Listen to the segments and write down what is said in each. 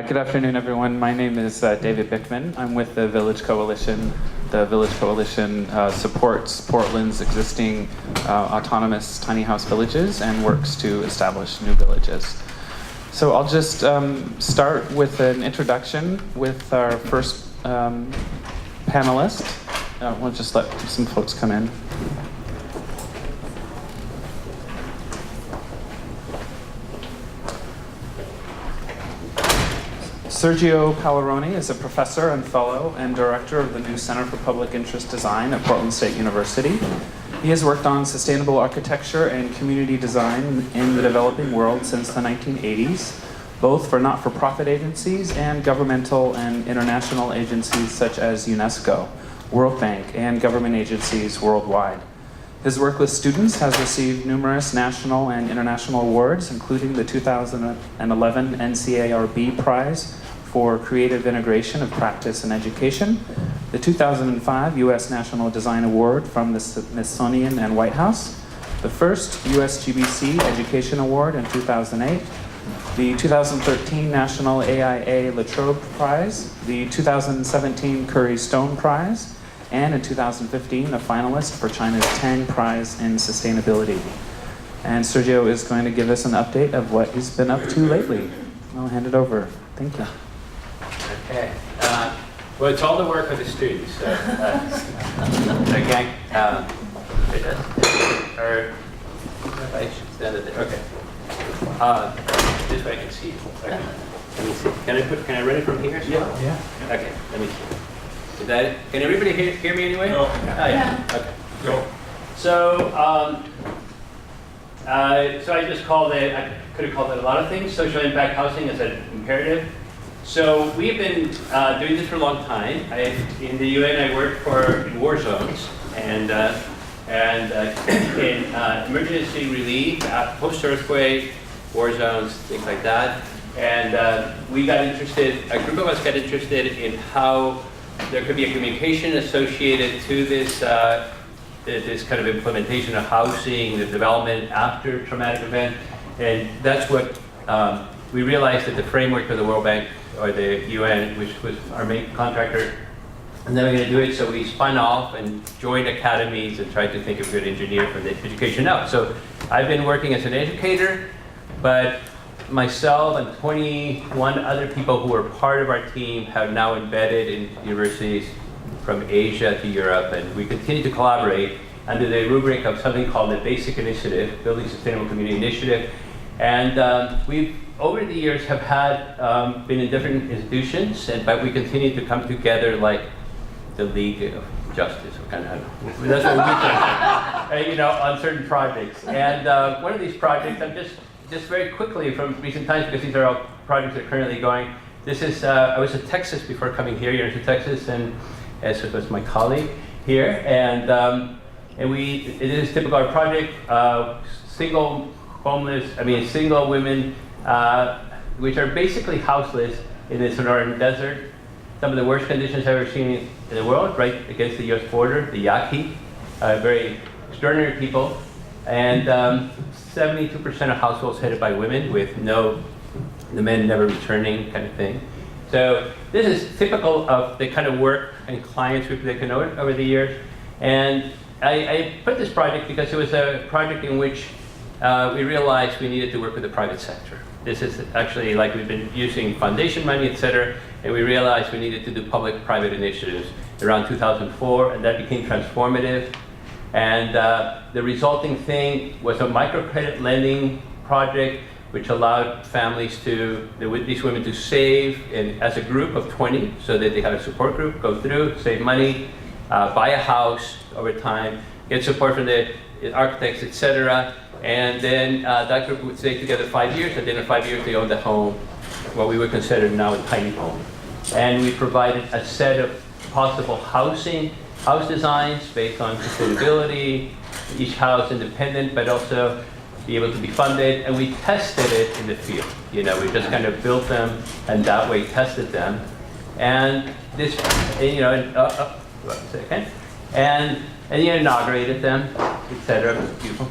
Good afternoon, everyone. My name is David Bikman. I'm with the Village Coalition. The Village Coalition supports Portland's existing autonomous tiny house villages and works to establish new villages. So I'll just start with an introduction with our first panelist. We'll just let some folks come in. Sergio Palleroni is a professor and fellow and director of the new Center for Public Interest Design at Portland State University. He has worked on sustainable architecture and community design in the developing world since the 1980s, both for not-for-profit agencies and governmental and international agencies such as UNESCO, World Bank, and government agencies worldwide. His work with students has received numerous national and international awards, including the 2011 NCARB Prize for Creative Integration of Practice and Education, the 2005 U.S. National Design Award from the Smithsonian and White House, the first USGBC Education Award in 2008, the 2013 National AIA Latrobe Prize, the 2017 Curry Stone Prize, and in 2015 a finalist for China's Tang Prize in Sustainability. And Sergio is going to give us an update of what he's been up to lately. I'll hand it over. Thank you. Okay. Well, it's all the work of the students. So, again, or I should stand it there. Okay. This way I can see. Okay. Let me see. Can I run it from here? Yeah. Okay. Let me see. Is that it? Can everybody hear me anyway? No. Oh, yeah. Okay. Go. So, so I just called it. I could have called it a lot of things. Social impact housing is an imperative. So we've been doing this for a long time. In the UN, I worked in war zones and in emergency relief, post-earthquake, war zones, things like that. And we got interested. A group of us got interested in how there could be a communication associated to this this kind of implementation of housing, the development after traumatic event, and that's what we realized that the framework for the World Bank or the UN, which was our main contractor, and then we're going to do it. So we spun off and joined academies and tried to think of a good engineer for the education out. So I've been working as an educator, but myself and 21 other people who were part of our team have now embedded in universities from Asia to Europe, and we continue to collaborate under the rubric of something called the BASIC Initiative, Building Sustainable Community Initiative. And we've, over the years, have had been in different institutions, but we continue to come together like the League of Justice, kind of. That's what we think, on certain projects. And one of these projects, I'm just very quickly from recent times, because these are all projects that are currently going. This is, I was in Texas before coming here, University of Texas, and as was my colleague here, and it is typical our project, single women, which are basically houseless in the Sonoran Desert. Some of the worst conditions I've ever seen in the world, right against the US border, the Yaqui, very extraordinary people. And 72% of households headed by women with the men never returning kind of thing. So this is typical of the kind of work and clients we've taken over the years. And I put this project because it was a project in which we realized we needed to work with the private sector. This is actually like we've been using foundation money, et cetera, and we realized we needed to do public-private initiatives around 2004, and that became transformative. And the resulting thing was a microcredit lending project, which allowed families these women to save as a group of 20, so that they had a support group, go through, save money, buy a house over time, get support from the architects, et cetera. And then that group would stay together 5 years, and then in 5 years they owned a home, what we would consider now a tiny home. And we provided a set of possible house designs based on sustainability, each house independent, but also be able to be funded. And we tested it in the field. We just kind of built them and that way tested them. And this, and inaugurated them, etc. It was beautiful.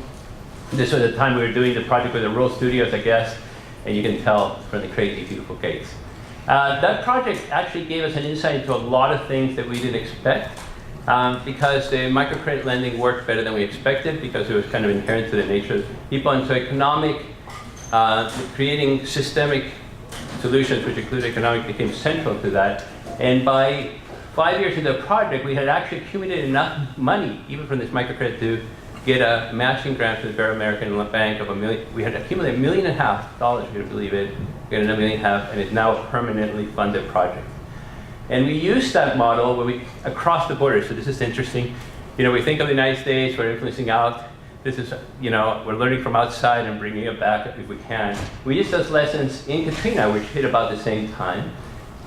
This was the time we were doing the project with the Rural Studios, I guess, and you can tell from the crazy, beautiful gates. That project actually gave us an insight into a lot of things that we didn't expect. Because the microcredit lending worked better than we expected, because it was kind of inherent to the nature of people. And so creating systemic solutions, which include economic, became central to that. And by 5 years into the project, we had actually accumulated enough money, even from this microcredit, to get a matching grant from the Bear American Bank of $1 million. We had accumulated $1.5 million, if you can believe it. We got $1.5 million, and it's now a permanently funded project. And we use that model across the border. So this is interesting. We think of the United States, we're influencing out. This is, we're learning from outside and bringing it back if we can. We use those lessons in Katrina, which hit about the same time,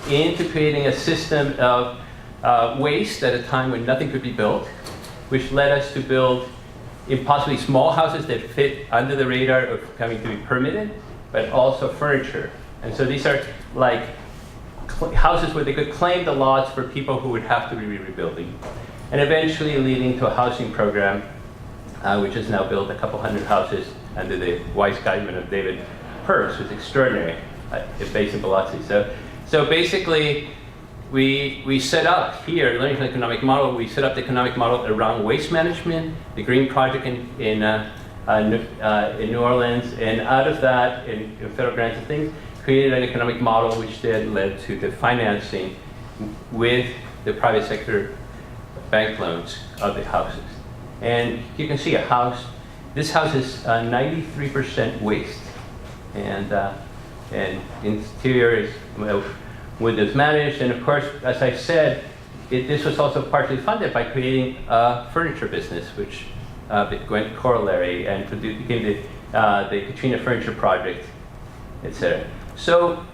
into creating a system of waste at a time when nothing could be built, which led us to build impossibly small houses that fit under the radar of coming to be permitted, but also furniture. And so these are like houses where they could claim the lots for people who would have to be rebuilding, and eventually leading to a housing program, which has now built a couple hundred houses under the wise guidance of David Purse, who's extraordinary, based in Biloxi. So basically, we set up here, learning from the economic model, we set up the economic model around waste management, the green project in New Orleans, and out of that, in federal grants and things, created an economic model which then led to the financing with the private sector bank loans of the houses. And you can see a house. This house is 93% waste, and interior is windows managed. And of course, as I said, this was also partly funded by creating a furniture business, which went corollary and became the Katrina Furniture Project, etc. So,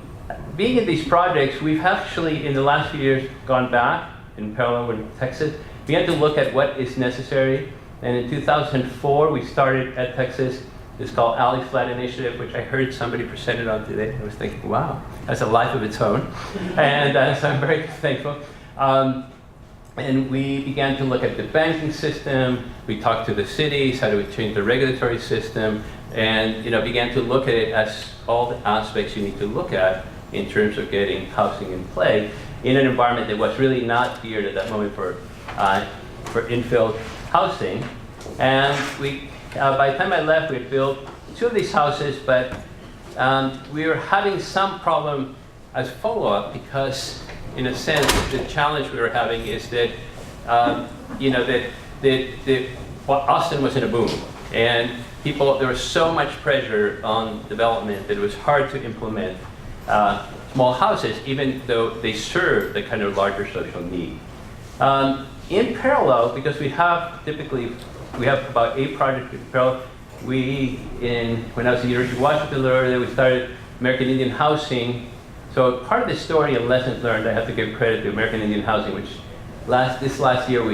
being in these projects, we've actually, in the last few years, gone back in parallel with Texas. We had to look at what is necessary. And in 2004, we started at Texas. It's called Alley Flat Initiative, which I heard somebody presented on today. I was thinking, wow, that's a life of its own. And so I'm very thankful. And we began to look at the banking system. We talked to the cities, how do we change the regulatory system, and began to look at it as all the aspects you need to look at in terms of getting housing in play in an environment that was really not geared at that moment for infill housing. And by the time I left, we had built 2 of these houses, but we were having some problem as follow-up because, in a sense, the challenge we were having is that, Austin was in a boom, and there was so much pressure on development that it was hard to implement small houses, even though they serve the kind of larger social need. In parallel, because we have about 8 projects in parallel. When I was at the University of Washington, we started American Indian Housing. So part of the story and lessons learned, I have to give credit to American Indian Housing, which this last year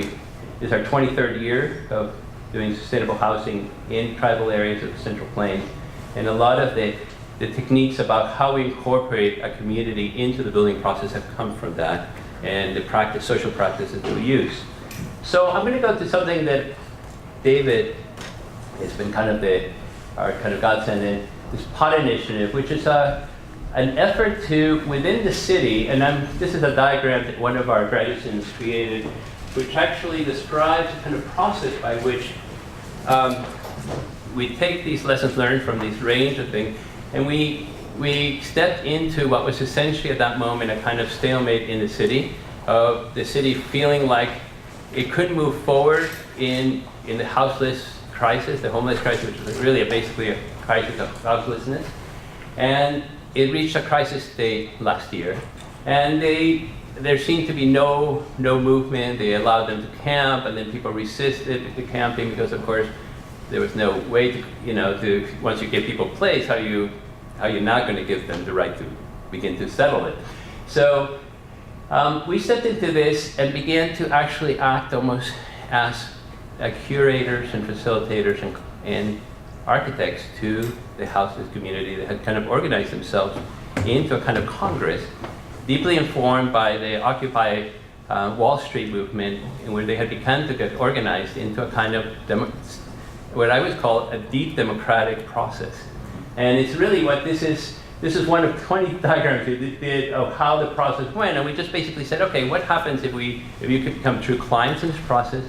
is our 23rd year of doing sustainable housing in tribal areas of the Central Plains. And a lot of the techniques about how we incorporate a community into the building process have come from that, and the social practices that we use. So I'm going to go to something that David has been our godsend in, this POT initiative, which is an effort to, within the city, and this is a diagram that one of our graduate students created, which actually describes the kind of process by which we take these lessons learned from these range of things, and we stepped into what was essentially at that moment a kind of stalemate in the city, of the city feeling like it couldn't move forward in the houseless crisis, the homeless crisis, which was really basically a crisis of houselessness. And it reached a crisis state last year. And there seemed to be no movement. They allowed them to camp, and then people resisted the camping because, of course, there was no way to once you give people a place, how are you not going to give them the right to begin to settle it? So we stepped into this and began to actually act almost as curators and facilitators and architects to the houseless community that had kind of organized themselves into a kind of congress, deeply informed by the Occupy Wall Street movement, in where they had begun to get organized into a kind of what I would call a deep democratic process. And it's really what this is this is one of 20 diagrams we did of how the process went, and we just basically said, okay, what happens if you could become true clients in this process,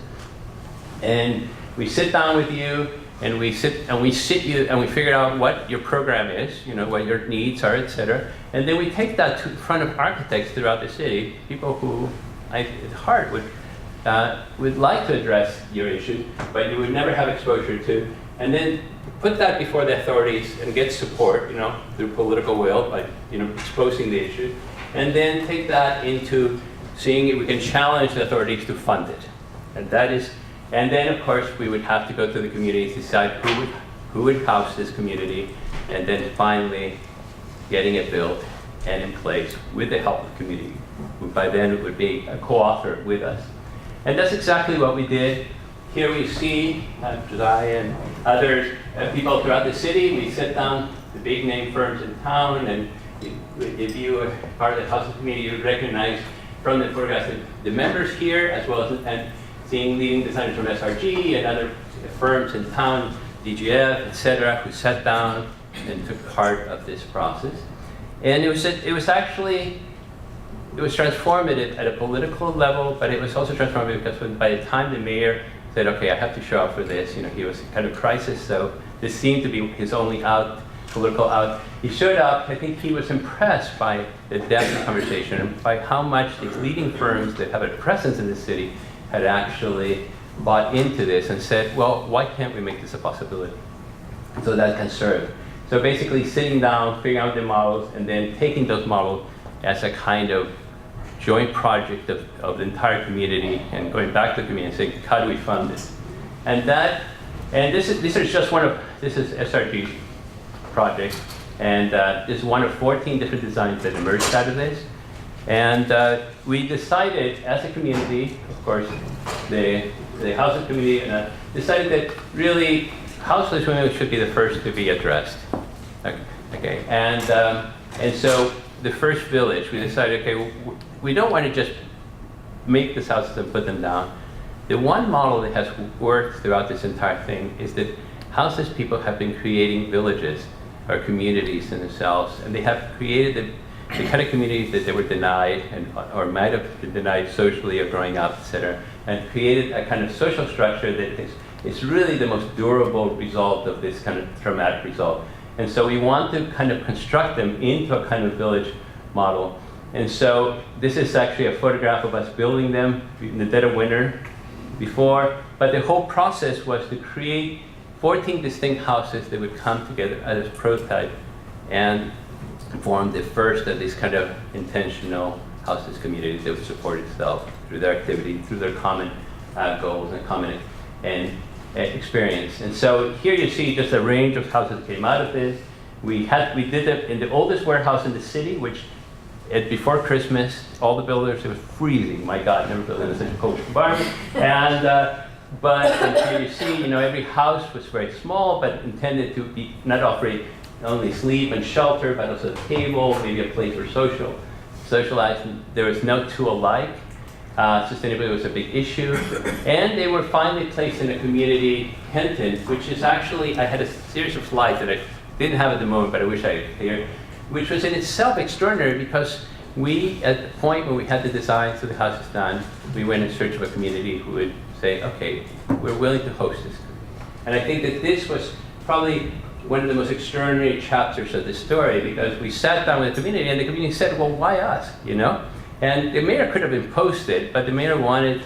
and we sit down with you, and we figure out what your program is, what your needs are, etc. And then we take that to in front of architects throughout the city, people who at heart would like to address your issues, but you would never have exposure to, and then put that before the authorities and get support, through political will, by exposing the issues, and then take that into seeing if we can challenge the authorities to fund it, and then of course we would have to go to the community to decide who would house this community, and then finally getting it built and in place with the help of the community, who by then would be a co-author with us. And that's exactly what we did. Here we see Josiah and others, people throughout the city. We sit down the big name firms in town, and if you are part of the Houseless community, you would recognize from the photographs the members here, as well as and seeing leading designers from SRG and other firms in town, DGF, etc., who sat down and took part of this process. And it was transformative at a political level, but it was also transformative because by the time the mayor said, okay, I have to show up for this, he was in kind of crisis, so this seemed to be his only political out. He showed up. I think he was impressed by the depth of conversation and by how much these leading firms that have a presence in the city had actually bought into this and said, well, why can't we make this a possibility? So that can serve. So basically sitting down, figuring out the models, and then taking those models as a kind of joint project of the entire community, and going back to the community and saying, how do we fund this? This is SRG's project, and this is one of 14 different designs that emerged out of this. And we decided as a community, of course, the Houseless community, decided that really houseless women should be the first to be addressed. Okay, and so the first village, we decided, okay, we don't want to just make these houses and put them down. The one model that has worked throughout this entire thing is that houseless people have been creating villages or communities in themselves, and they have created the kind of communities that they were denied or might have been denied socially or growing up, etc., and created a kind of social structure that is really the most durable result of this kind of traumatic result. And so we want to kind of construct them into a kind of village model. And so this is actually a photograph of us building them in the dead of winter before, but the whole process was to create 14 distinct houses that would come together as a prototype and form the first of these kind of intentional houseless communities that would support itself through their activity, through their common goals and common experience. And so here you see just a range of houses that came out of this. We did it in the oldest warehouse in the city, which before Christmas, all the builders, it was freezing. My God, never built in such a cold environment. But here you see, every house was very small, but intended to be not offer only sleep and shelter, but also a table, maybe a place for socialize. There was no two alike. Sustainability was a big issue. And they were finally placed in a community, Kenton, which is actually, I had a series of slides that I didn't have at the moment, but I wish I had here, which was in itself extraordinary because we, at the point when we had the designs of the houses done, we went in search of a community who would say, okay, we're willing to host this. And I think that this was probably one of the most extraordinary chapters of this story, because we sat down with the community and the community said, well, why us, And the mayor could have imposed it, but the mayor wanted,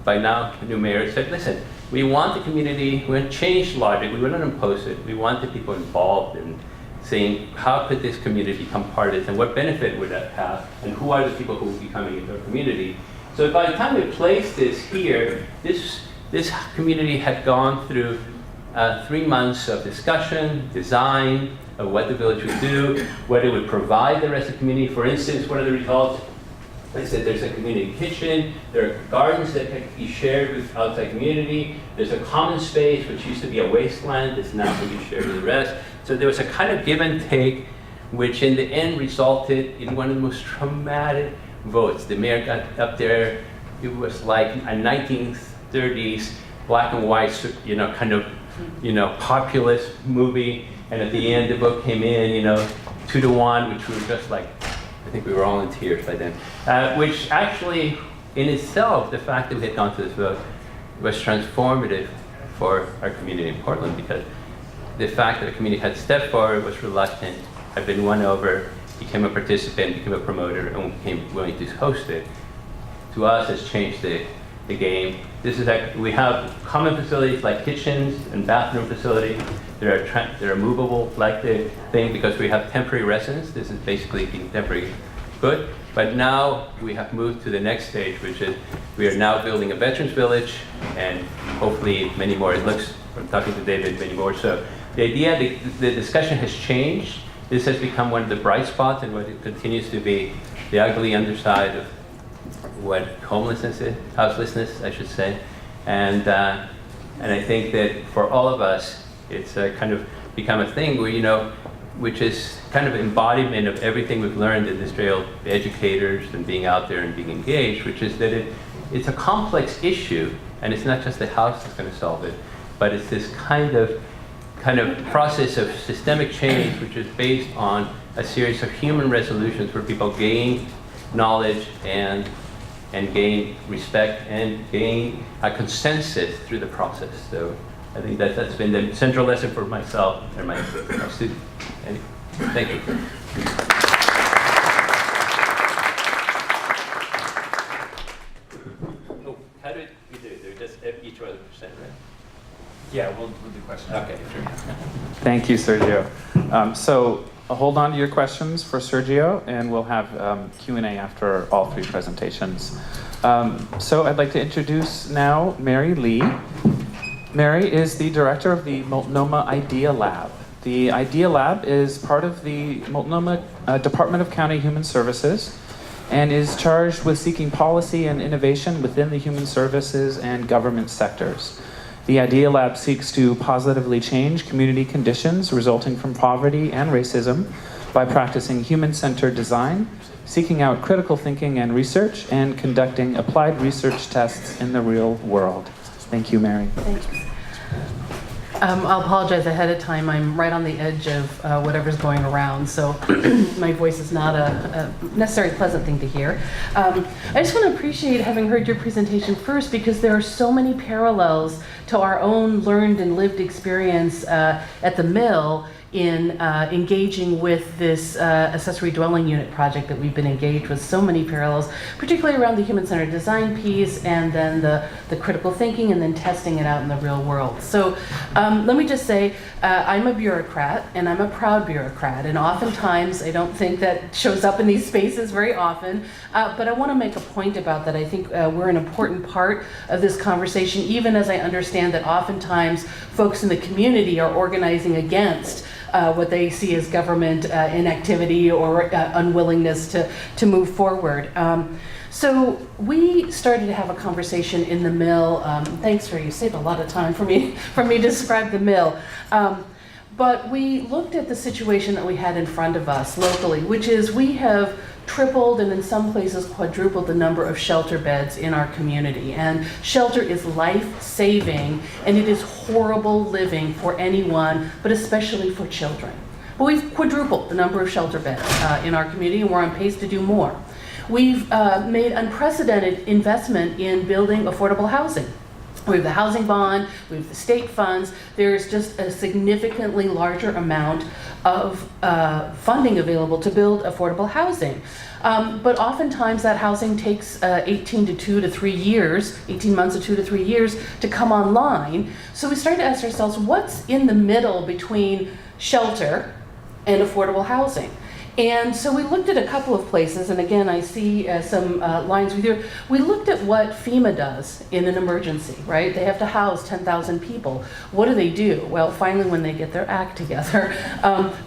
by now, the new mayor said, listen, we want the community, we want to change logic, we wouldn't impose it, we want the people involved in saying, how could this community become part of this, and what benefit would that have, and who are the people who will be coming into our community? So by the time we placed this here, this community had gone through 3 months of discussion, design, of what the village would do, what it would provide the rest of the community. For instance, one of the results, they said there's a community kitchen, there are gardens that can be shared with outside community, there's a common space which used to be a wasteland that's now can be shared with the rest. So there was a kind of give and take, which in the end resulted in one of the most traumatic votes. The mayor got up there, it was like a 1930s black and white, populist movie, and at the end the vote came in, 2-to-1, which we were just like, I think we were all in tears by then, which actually, in itself, the fact that we had gone to this vote was transformative for our community in Portland, because the fact that the community had stepped forward, was reluctant, had been won over, became a participant, became a promoter, and became willing to host it, to us has changed the game. This is we have common facilities like kitchens and bathroom facilities. They're movable, like the thing, because we have temporary residents. This is basically being temporary good. But now we have moved to the next stage, which is we are now building a veterans village, and hopefully many more. It looks, from talking to David, many more. So the idea, the discussion has changed. This has become one of the bright spots, and what it continues to be the ugly underside of what homelessness is, houselessness, I should say. And I think that for all of us, it's kind of become a thing where, which is kind of embodiment of everything we've learned in this trail, the educators and being out there and being engaged, which is that it's a complex issue, and it's not just the house that's going to solve it, but it's this kind of process of systemic change, which is based on a series of human resolutions where people gain knowledge and gain respect and gain a consensus through the process. So I think that's been the central lesson for myself and my students. Anyway, thank you. Oh, how do we do it? They're just each other percent, right? Yeah, we'll do questions. Okay, sure. Thank you, Sergio. So hold on to your questions for Sergio, and we'll have Q&A after all three presentations. So I'd like to introduce now Mary Lee. Mary is the director of the Multnomah Idea Lab. The Idea Lab is part of the Multnomah Department of County Human Services and is charged with seeking policy and innovation within the human services and government sectors. The Idea Lab seeks to positively change community conditions resulting from poverty and racism by practicing human-centered design, seeking out critical thinking and research, and conducting applied research tests in the real world. Thank you, Mary. Thanks. I'll apologize ahead of time. I'm right on the edge of whatever's going around, so my voice is not a necessarily pleasant thing to hear. I just want to appreciate having heard your presentation first, because there are so many parallels to our own learned and lived experience at the mill in engaging with this accessory dwelling unit project that we've been engaged with. So many parallels, particularly around the human-centered design piece, and then the critical thinking, and then testing it out in the real world. So let me just say, I'm a bureaucrat, and I'm a proud bureaucrat, and oftentimes I don't think that shows up in these spaces very often, but I want to make a point about that. I think we're an important part of this conversation, even as I understand that oftentimes folks in the community are organizing against what they see as government inactivity or unwillingness to move forward. So we started to have a conversation in the mill. Thanks for you saved a lot of time for me to describe the mill. But we looked at the situation that we had in front of us locally, which is we have tripled and in some places quadrupled the number of shelter beds in our community. And shelter is life-saving, and it is horrible living for anyone, but especially for children. But we've quadrupled the number of shelter beds in our community, and we're on pace to do more. We've made unprecedented investment in building affordable housing. We have the housing bond, we have the state funds. There's just a significantly larger amount of funding available to build affordable housing. But oftentimes that housing takes 18 months to 2 to 3 years to come online. So we started to ask ourselves, what's in the middle between shelter and affordable housing? And so we looked at a couple of places, and again, I see some lines with you. We looked at what FEMA does in an emergency, right? They have to house 10,000 people. What do? Well, finally, when they get their act together,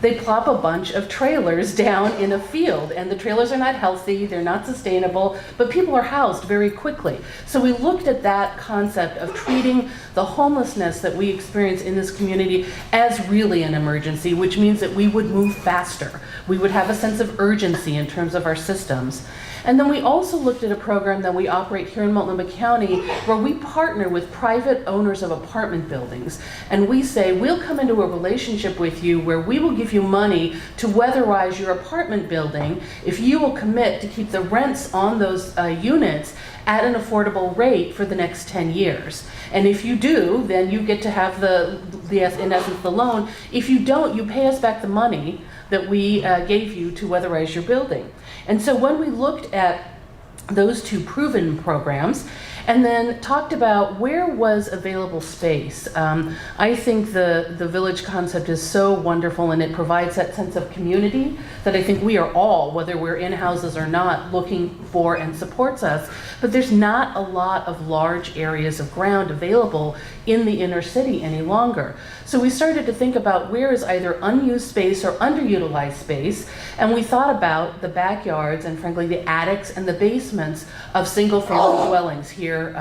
they plop a bunch of trailers down in a field, and the trailers are not healthy, they're not sustainable, but people are housed very quickly. So we looked at that concept of treating the homelessness that we experience in this community as really an emergency, which means that we would move faster. We would have have a sense of urgency in terms of our systems. And then we also looked at a program that we operate here in Multnomah County where we partner with private owners of apartment buildings. And we say, we'll come into a relationship with you where we will give you money to weatherize your apartment building if you will commit to keep the rents on those units at an affordable rate for the next 10 years. And if you do, then you get to have in essence, the loan. If you don't, you pay us back the money that we gave you to weatherize your building. And so when we looked at those two proven programs and then talked about where was available space, I think the village concept is so wonderful, and it provides that sense of community that I think we are all, whether we're in houses or not, looking for and supports us. But there's not a lot of large areas of ground available in the inner city any longer. So we started to think about where is either unused space or underutilized space, and we thought about the backyards and frankly the attics and the basements of single-family dwellings here,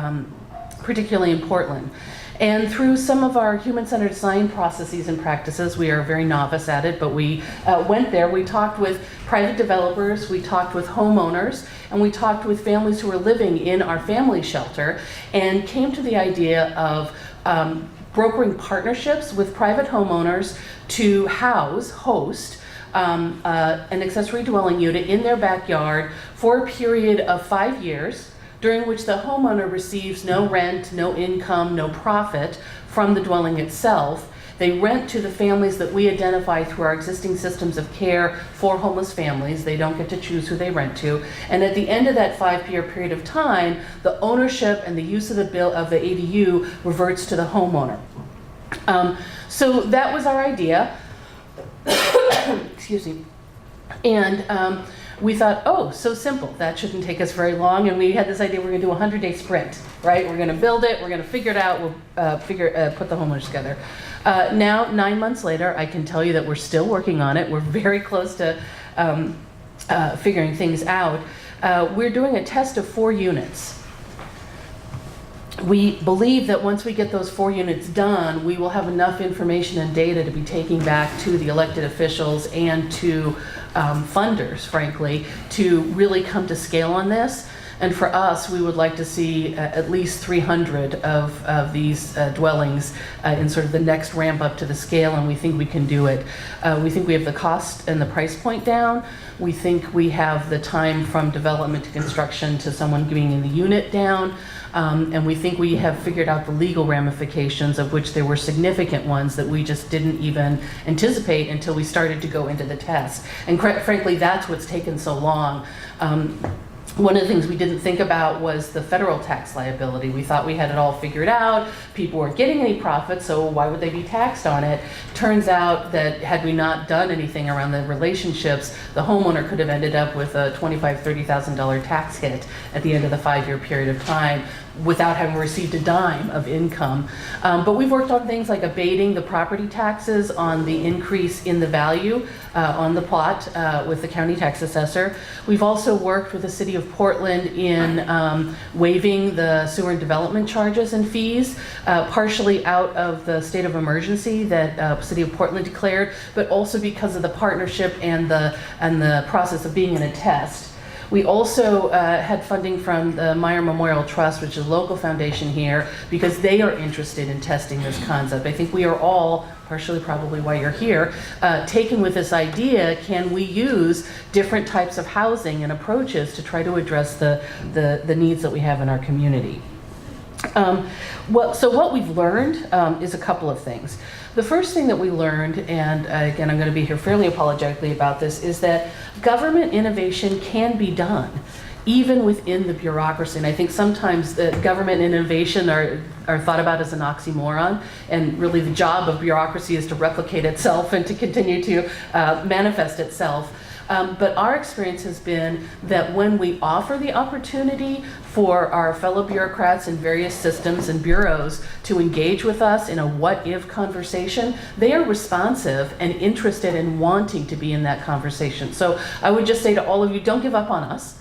particularly in Portland. And through some of our human-centered design processes and practices, we are very novice at it, but we went there, we talked with private developers, we talked with homeowners, and we talked with families who were living in our family shelter, and came to the idea of brokering partnerships with private homeowners to host an accessory dwelling unit in their backyard for a period of 5 years, during which the homeowner receives no rent, no income, no profit from the dwelling itself. They rent to the families that we identify through our existing systems of care for homeless families. They don't get to choose who they rent to. And at the end of that 5-year period of time, the ownership and the use of the ADU reverts to the homeowner. So that was our idea. Excuse me. And we thought, oh, so simple. That shouldn't take us very long. And we had this idea, we're going to do a 100-day sprint, right? We're going to build it. We're going to figure it out. We'll put the homeowners together. Now, 9 months later, I can tell you that we're still working on it. We're very close to figuring things out. We're doing a test of 4 units. We believe that once we get those 4 units done, we will have enough information and data to be taking back to the elected officials and to funders, frankly, to really come to scale on this. And for us, we would like to see at least 300 of these dwellings in sort of the next ramp up to the scale, and we think we can do it. We think we have the cost and the price point down. We think we have the time from development to construction to someone being in the unit down. And we think we have figured out the legal ramifications, of which there were significant ones that we just didn't even anticipate until we started to go into the test. And frankly, that's what's taken so long. One of the things we didn't think about was the federal tax liability. We thought we had it all figured out. People weren't getting any profit, so why would they be taxed on it? Turns out that had we not done anything around the relationships, the homeowner could have ended up with a $25,000, $30,000 tax hit at the end of the 5-year period of time without having received a dime of income. But we've worked on things like abating the property taxes on the increase in the value on the plot with the county tax assessor. We've also worked with the city of Portland in waiving the sewer and development charges and fees, partially out of the state of emergency that city of Portland declared, but also because of the partnership and the process of being in a test. We also had funding from the Meyer Memorial Trust, which is a local foundation here, because they are interested in testing this concept. I think we are all, partially probably why you're here, taken with this idea, can we use different types of housing and approaches to try to address the needs that we have in our community? So what we've learned is a couple of things. The first thing that we learned, and again, I'm going to be here fairly apologetically about this, is that government innovation can be done, even within the bureaucracy. And I think sometimes the government innovation are thought about as an oxymoron, and really the job of bureaucracy is to replicate itself and to continue to manifest itself. But our experience has been that when we offer the opportunity for our fellow bureaucrats in various systems and bureaus to engage with us in a what-if conversation, they are responsive and interested in wanting to be in that conversation. So I would just say to all of you, don't give up on us.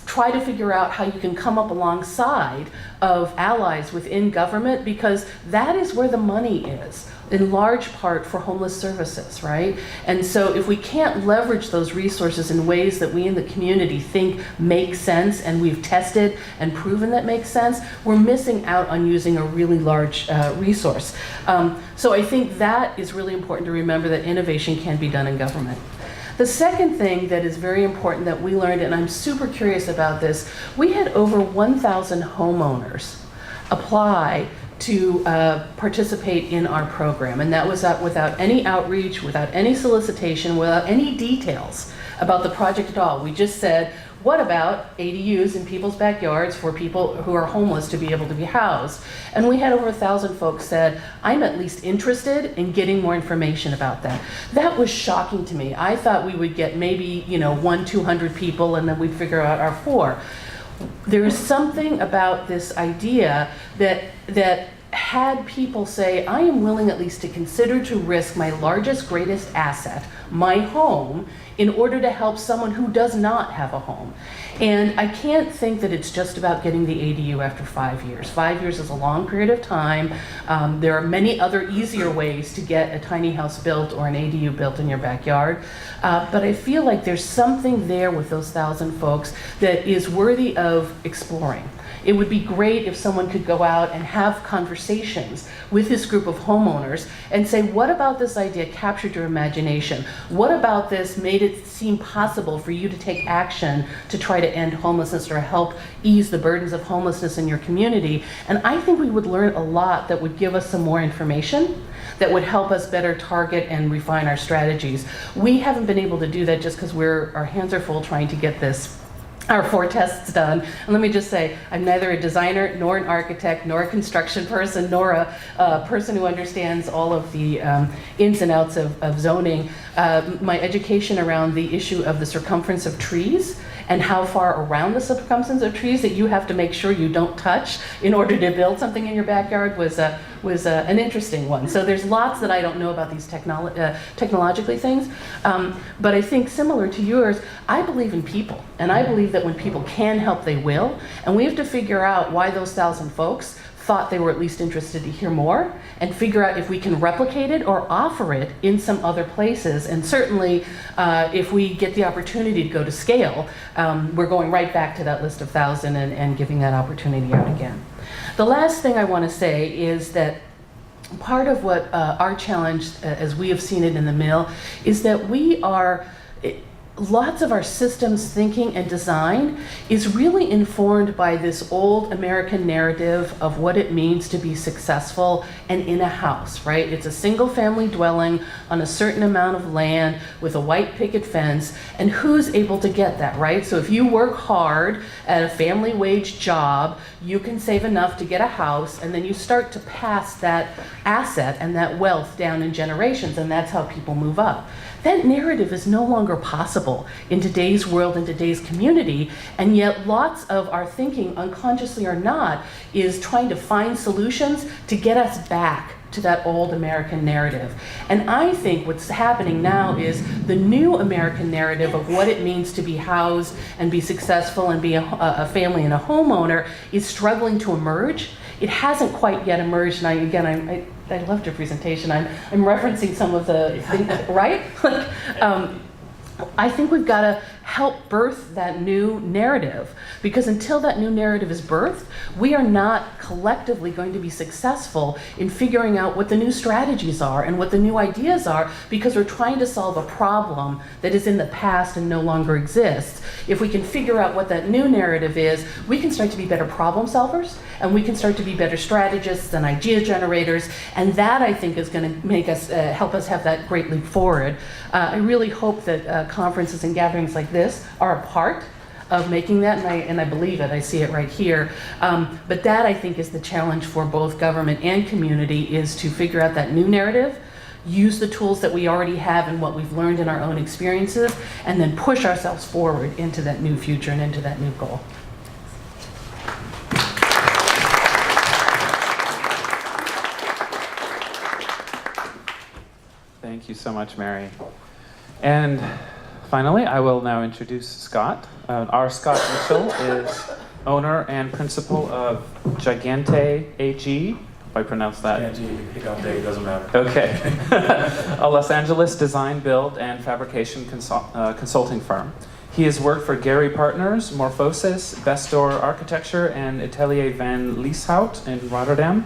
try to figure out how you can come up alongside of allies within government, because that is where the money is, in large part for homeless services, right? And so if we can't leverage those resources in ways that we in the community think make sense, and we've tested and proven that makes sense, we're missing out on using a really large resource. So I think that is really important to remember, that innovation can be done in government. The second thing that is very important that we learned, and I'm super curious about this, we had over 1,000 homeowners apply to participate in our program. And that was without any outreach, without any solicitation, without any details about the project at all. We just said, what about ADUs in people's backyards for people who are homeless to be able to be housed? And we had over 1,000 folks said, I'm at least interested in getting more information about that. That was shocking to me. I thought we would get maybe 100-200 people, and then we'd figure out our 4. There is something about this idea that had people say, I am willing at least to consider to risk my largest, greatest asset, my home, in order to help someone who does not have a home. And I can't think that it's just about getting the ADU after 5 years. 5 years is a long period of time. There are many other easier ways to get a tiny house built or an ADU built in your backyard. But I feel like there's something there with those 1,000 folks that is worthy of exploring. It would be great if someone could go out and have conversations with this group of homeowners and say, what about this idea captured your imagination? What about this made it seem possible for you to take action to try to end homelessness or help ease the burdens of homelessness in your community? And I think we would learn a lot that would give us some more information that would help us better target and refine our strategies. We haven't been able to do that just because our hands are full trying to get our 4 tests done. And let me just say, I'm neither a designer, nor an architect, nor a construction person, nor a person who understands all of the ins and outs of zoning. My education around the issue of the circumference of trees and how far around the circumference of trees that you have to make sure you don't touch in order to build something in your backyard was an interesting one. So there's lots that I don't know about these technologically things. But I think similar to yours, I believe in people. And I believe that when people can help, they will. And we have to figure out why those 1,000 folks thought they were at least interested to hear more, and figure out if we can replicate it or offer it in some other places. And certainly, if we get the opportunity to go to scale, we're going right back to that list of 1,000 and giving that opportunity out again. The last thing I want to say is that part of what our challenge, as we have seen it in the mill, is that lots of our systems thinking and design is really informed by this old American narrative of what it means to be successful and in a house, right? It's a single family dwelling on a certain amount of land with a white picket fence, and who's able to get that, right? So if you work hard at a family wage job, you can save enough to get a house, and then you start to pass that asset and that wealth down in generations, and that's how people move up. That narrative is no longer possible in today's world, in today's community, and yet lots of our thinking, unconsciously or not, is trying to find solutions to get us back to that old American narrative. And I think what's happening now is the new American narrative of what it means to be housed and be successful and be a family and a homeowner is struggling to emerge. It hasn't quite yet emerged, and I loved your presentation. I'm referencing some of the things, right? I think we've got to help birth that new narrative, because until that new narrative is birthed, we are not collectively going to be successful in figuring out what the new strategies are and what the new ideas are, because we're trying to solve a problem that is in the past and no longer exists. If we can figure out what that new narrative is, we can start to be better problem solvers, and we can start to be better strategists and idea generators, and that, I think, is going to make us help us have that great leap forward. I really hope that conferences and gatherings like this are a part of making that, and I believe it. I see it right here. But that, I think, is the challenge for both government and community, is to figure out that new narrative, use the tools that we already have and what we've learned in our own experiences, and then push ourselves forward into that new future and into that new goal. Thank you so much, Mary. And Finally, I will now introduce Scott. Our Scott Mitchell is owner and principal of Gigante AG. If I pronounce that. Gigante, doesn't matter. Okay. A Los Angeles design, build, and fabrication consulting firm. He has worked for Gary Partners, Morphosis, Bestor Architecture, and Atelier van Lieshout in Rotterdam.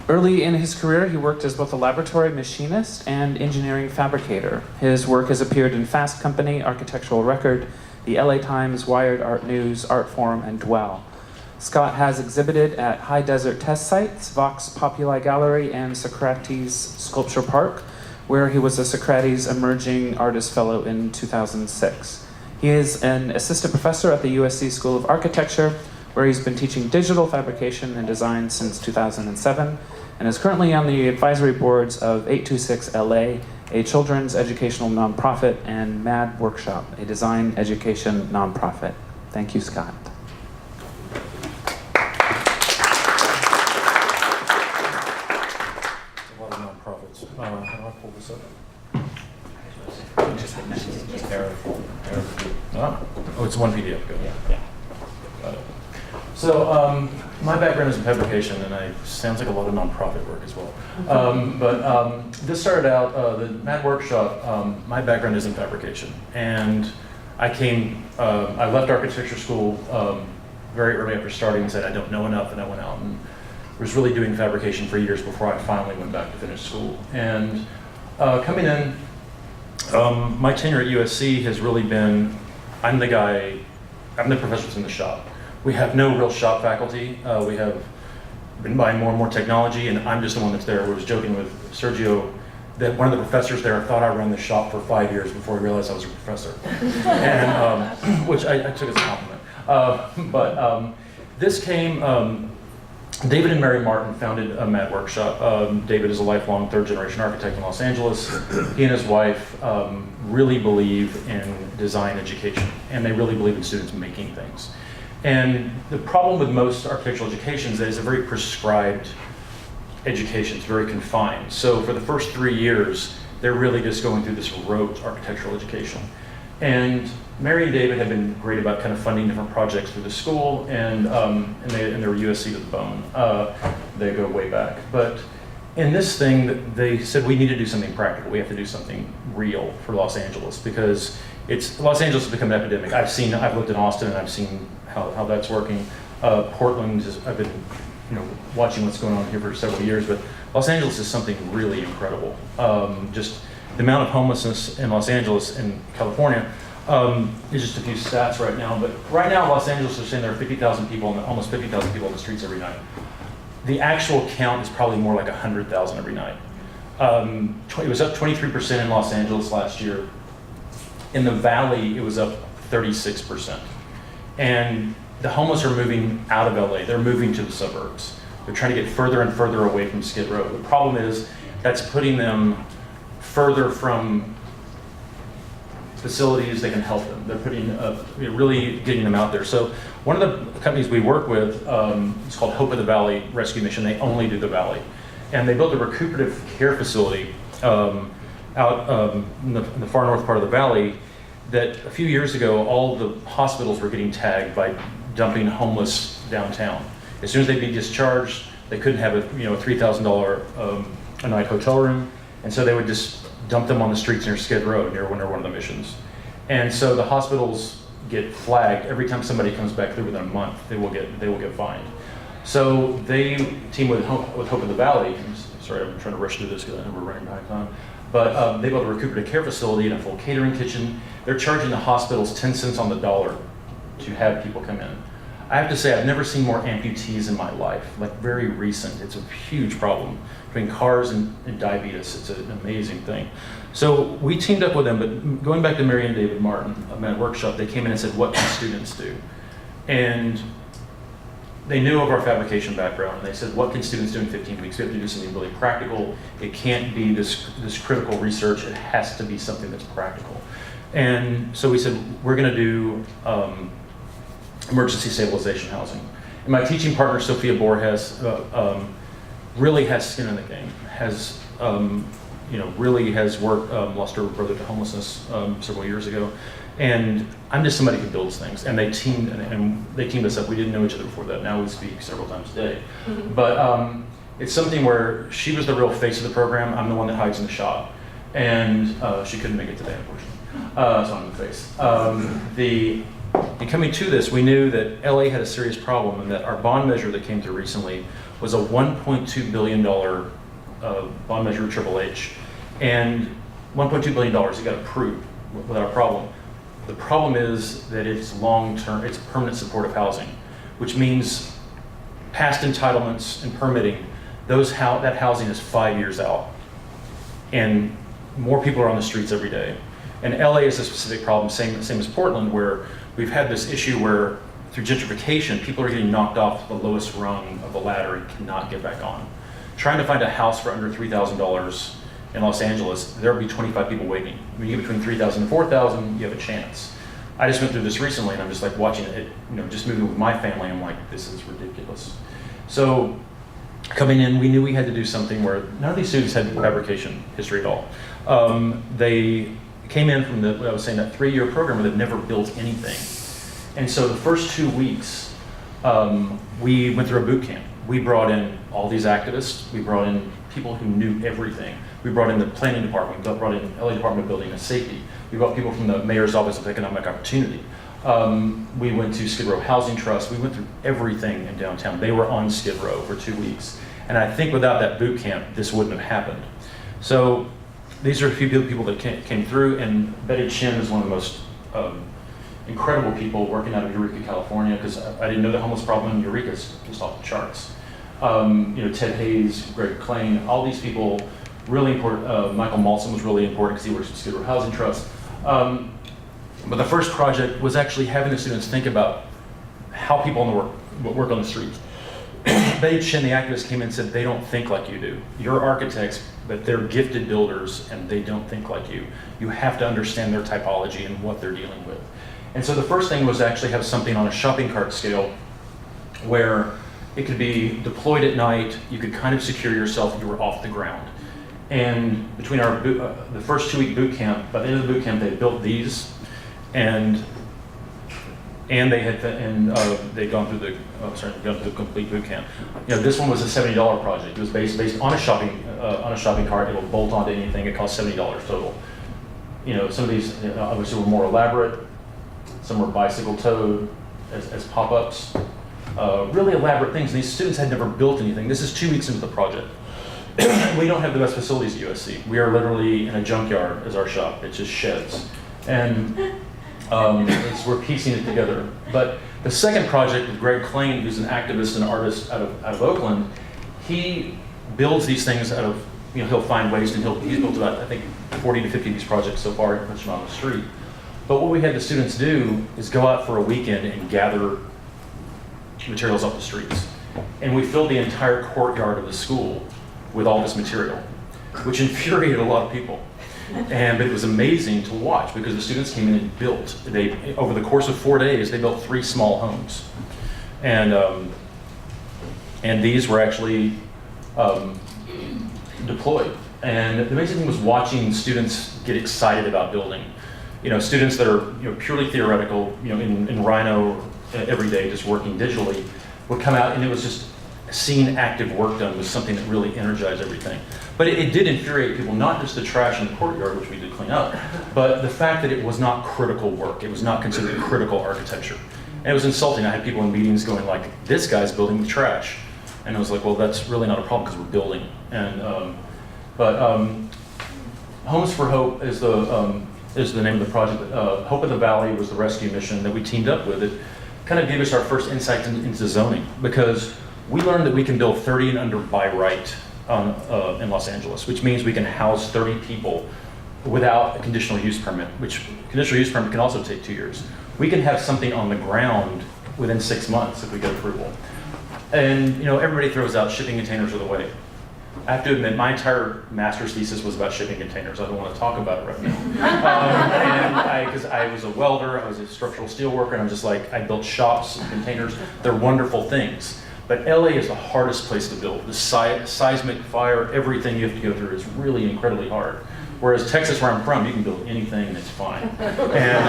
Early in his career, he worked as both a laboratory machinist and engineering fabricator. His work has appeared in Fast Company, Architectural Record, the LA Times, Wired Art News, Artforum, and Dwell. Scott has exhibited at High Desert Test Sites, Vox Populi Gallery, and Socrates Sculpture Park, where he was a Socrates Emerging Artist Fellow in 2006. He is an assistant professor at the USC School of Architecture, where he's been teaching digital fabrication and design since 2007, and is currently on the advisory boards of 826 LA, a children's educational nonprofit, and MAD Workshop, a design education nonprofit. Thank you, Scott. A lot of nonprofits. How do I pull this up? Just error. Oh, it's one PDF. Good. Yeah. Got it. So my background is in fabrication, and I sounds like a lot of nonprofit work as well. But this started out the Mad Workshop. My background is in fabrication, and I left architecture school very early after starting and said I don't know enough, and I went out and was really doing fabrication for years before I finally went back to finish school. And coming in, my tenure at USC has really been, I'm the professor that's in the shop. We have no real shop faculty. We have been buying more and more technology, and I'm just the one that's there. I was joking with Sergio that one of the professors there thought I ran the shop for 5 years before he realized I was a professor, and which I took as a compliment. This came, David and Mary Martin founded a Mad Workshop. David is a lifelong third-generation architect in Los Angeles. He and his wife really believe in design education, and they really believe in students making things. And the problem with most architectural education is that it's a very prescribed education. It's very confined. So for the first 3 years, they're really just going through this rote architectural education. And Mary and David have been great about kind of funding different projects through the school, and they were USC to the bone. They go way back. But in this thing, they said we need to do something practical. We have to do something real for Los Angeles, because Los Angeles has become an epidemic. I've lived in Austin, and I've seen how that's working. Portland I've been watching what's going on here for several years, but Los Angeles is something really incredible. Just the amount of homelessness in Los Angeles and California is just a few stats right now. But right now, Los Angeles is saying there are 50,000 people, almost 50,000 people on the streets every night. The actual count is probably more like 100,000 every night. It was up 23% in Los Angeles last year. In the Valley, it was up 36%. And the homeless are moving out of LA. They're moving to the suburbs. They're trying to get further and further away from Skid Row. The problem is that's putting them further from facilities that can help them. They're putting, really getting them out there. So one of the companies we work with, it's called Hope of the Valley Rescue Mission. They only do the Valley. And they built a recuperative care facility out in the far north part of the Valley that a few years ago, all the hospitals were getting tagged by dumping homeless downtown. As soon as they'd be discharged, they couldn't have a $3,000 a night hotel room, and so they would just dump them on the streets near Skid Row, near one of the missions. And so the hospitals get flagged every time somebody comes back through within a month. They will get fined. So they team with Hope of the Valley. Sorry, I'm trying to rush through this because I know we're running behind time. But they built a recuperative care facility and a full catering kitchen. They're charging the hospitals 10 cents on the dollar to have people come in. I have to say, I've never seen more amputees in my life, like very recent. It's a huge problem between cars and diabetes. It's an amazing thing. So we teamed up with them, but going back to Mary and David Martin of Mad Workshop, they came in and said, what can students do? And they knew of our fabrication background, and they said, what can students do in 15 weeks? We have to do something really practical. It can't be this critical research. It has to be something that's practical. And so we said, we're going to do emergency stabilization housing. And my teaching partner, Sophia Borges, really has skin in the game, has really has worked, lost her brother to homelessness several years ago. And I'm just somebody who builds things, and they teamed us up. We didn't know each other before that. Now we speak several times a day. But it's something where she was the real face of the program. I'm the one that hides in the shop, and she couldn't make it today, unfortunately. So I'm the face. In coming to this, we knew that LA had a serious problem, and that our bond measure that came through recently was a $1.2 billion bond measure Triple H, and $1.2 billion it got approved without a problem. The problem is that it's long-term, it's permanent supportive housing, which means past entitlements and permitting, that housing is 5 years out. And more people are on the streets every day. And LA is a specific problem, same as Portland, where we've had this issue where through gentrification, people are getting knocked off the lowest rung of the ladder and cannot get back on. Trying to find a house for under $3,000 in Los Angeles, there will be 25 people waiting. When you get between 3,000 and 4,000, you have a chance. I just went through this recently, and I'm just like watching it, just moving with my family, I'm like, this is ridiculous. So coming in, we knew we had to do something where none of these students had fabrication history at all. They came in from what I was saying, that 3-year program where they've never built anything. And so the first 2 weeks, we went through a boot camp. We brought in all these activists. We brought in people who knew everything. We brought in the planning department. We brought in LA Department of Building and Safety. We brought people from the Mayor's Office of Economic Opportunity. We went to Skid Row Housing Trust. We went through everything in downtown. They were on Skid Row for 2 weeks. And I think without that boot camp, this wouldn't have happened. So these are a few people that came through, and Betty Chin is one of the most incredible people working out of Eureka, California, because I didn't know the homeless problem in Eureka is just off the charts. Ted Hayes, Greg Klein, all these people, really important. Michael Malson was really important because he works with Skid Row Housing Trust. But the first project was actually having the students think about how people work on the streets. Betty Chin, the activist, came in and said, they don't think like you do. You're architects, but they're gifted builders, and they don't think like you. You have to understand their typology and what they're dealing with. And so the first thing was to actually have something on a shopping cart scale where it could be deployed at night, you could kind of secure yourself if you were off the ground. And between the first 2-week boot camp, by the end of the boot camp, they had built these, and they'd gone through the complete boot camp. This one was a $70 project. It was based on a shopping cart. It will bolt onto anything. It cost $70 total. Some of these obviously were more elaborate. Some were bicycle towed as pop-ups. Really elaborate things. These students had never built anything. This is 2 weeks into the project. We don't have the best facilities at USC. We are literally in a junkyard as our shop. It's just sheds. And we're piecing it together. But the second project with Greg Klein, who's an activist and artist out of Oakland, he builds these things out of, he'll find waste, and he's built about, I think, 40 to 50 of these projects so far, and puts them on the street. But what we had the students do is go out for a weekend and gather materials off the streets. And we filled the entire courtyard of the school with all this material, which infuriated a lot of people. But it was amazing to watch because the students came in and built. Over the course of 4 days, they built 3 small homes. And these were actually deployed. And the amazing thing was watching students get excited about building. Students that are purely theoretical, in Rhino every day, just working digitally, would come out, and it was just seeing active work done was something that really energized everything. But it did infuriate people, not just the trash in the courtyard, which we did clean up, but the fact that it was not critical work. It was not considered critical architecture. And it was insulting. I had people in meetings going like, this guy's building with trash. And I was like, well, that's really not a problem because we're building. Homes for Hope is the name of the project. Hope of the Valley was the rescue mission that we teamed up with. It kind of gave us our first insight into zoning, because we learned that we can build 30 and under by right in Los Angeles, which means we can house 30 people without a conditional use permit, which conditional use permit can also take 2 years. We can have something on the ground within 6 months if we get approval. And everybody throws out shipping containers are the way. I have to admit, my entire master's thesis was about shipping containers. I don't want to talk about it right now. Because I was a welder, I was a structural steel worker, and I'm just like, I built shops and containers. They're wonderful things. But LA is the hardest place to build. The seismic, fire, everything you have to go through is really incredibly hard. Whereas Texas, where I'm from, you can build anything and it's fine. And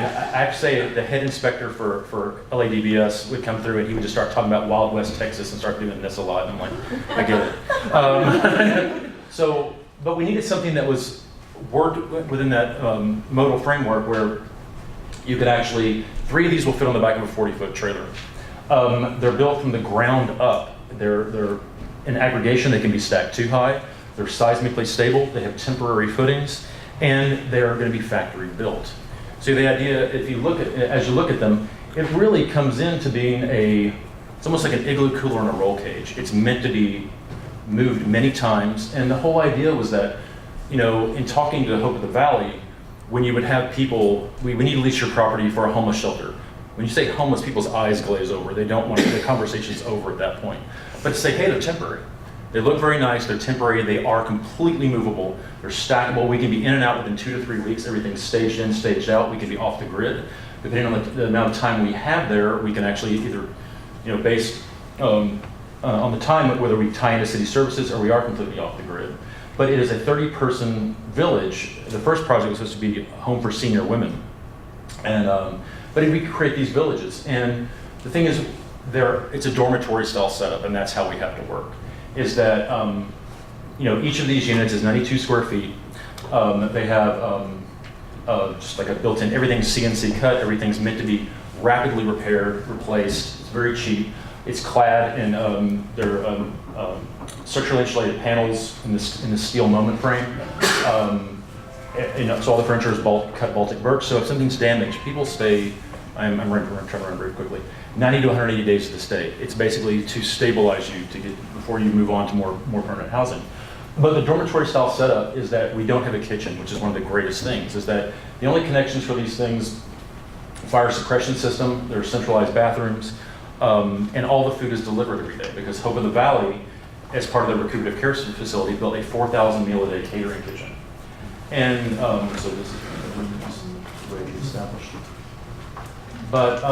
I have to say, the head inspector for LADBS would come through and he would just start talking about Wild West Texas and start doing this a lot. And I'm like, I get it. But we needed something that was worked within that modal framework where you could actually, 3 of these will fit on the back of a 40-foot trailer. They're built from the ground up. They're in aggregation, they can be stacked 2 high. They're seismically stable, they have temporary footings, and they're going to be factory built. So the idea, if you look at, as you look at them, it really comes into being it's almost like an igloo cooler in a roll cage. It's meant to be moved many times, and the whole idea was that, in talking to Hope of the Valley, when you would have people, we need to lease your property for a homeless shelter. When you say homeless, people's eyes glaze over. They don't want the conversation's over at that point. But to say, hey, they're temporary. They look very nice, they're temporary, they are completely movable, they're stackable, we can be in and out within 2 to 3 weeks, everything's staged in, staged out, we can be off the grid. Depending on the amount of time we have there, we can actually either, based on the time, whether we tie into city services or we are completely off the grid. But it is a 30-person village. The first project was supposed to be a home for senior women. But we could create these villages. And the thing is, it's a dormitory style setup, and that's how we have to work. Is that, each of these units is 92 square feet. They have just like a built-in, everything's CNC cut, everything's meant to be rapidly repaired, replaced. It's very cheap. It's clad in structurally insulated panels in this steel moment frame. So all the furniture is cut Baltic birch. So if something's damaged, people stay. I'm trying to run very quickly. 90 to 180 days to stay. It's basically to stabilize you before you move on to more permanent housing. But the dormitory style setup is that we don't have a kitchen, which is one of the greatest things, is that the only connections for these things, fire suppression system, there are centralized bathrooms, and all the food is delivered every day because Hope of the Valley, as part of their recuperative care facility, built a 4,000 meal a day catering kitchen. And so this is already established. But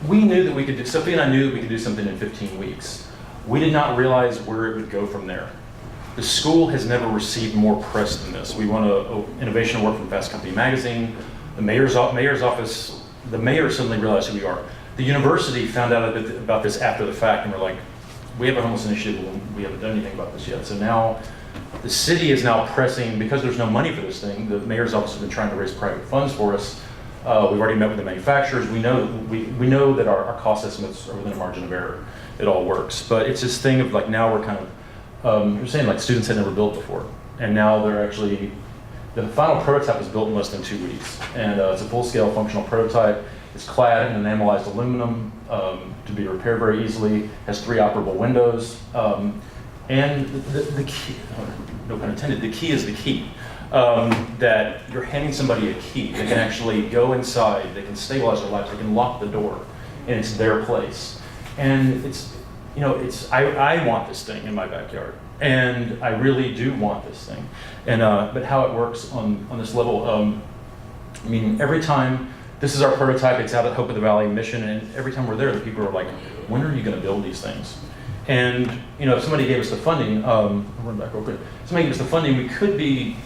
we knew that we could do, Sophie and I knew that we could do something in 15 weeks. We did not realize where it would go from there. The school has never received more press than this. We won an innovation award from Fast Company magazine. The mayor's office, the mayor suddenly realized who we are. The university found out about this after the fact and were like, we have a homeless initiative and we haven't done anything about this yet. So now the city is now pressing, because there's no money for this thing, the mayor's office has been trying to raise private funds for us. We've already met with the manufacturers. We know that our cost estimates are within a margin of error. It all works. But it's this thing of like, now we're kind of, you're saying like students had never built before. And now they're actually, the final prototype was built in less than 2 weeks. And it's a full-scale functional prototype. It's clad in anamalized aluminum to be repaired very easily, has 3 operable windows. And the key, no pun intended, the key is the key. That you're handing somebody a key. They can actually go inside, they can stabilize their lives, they can lock the door, and it's their place. And I want this thing in my backyard. And I really do want this thing. And but how it works on this level, I mean, every time, this is our prototype, it's out at Hope of the Valley Mission, and every time we're there, the people are like, when are you gonna build these things? And if somebody gave us the funding, I'll run back real quick. If somebody gave us the funding, we could be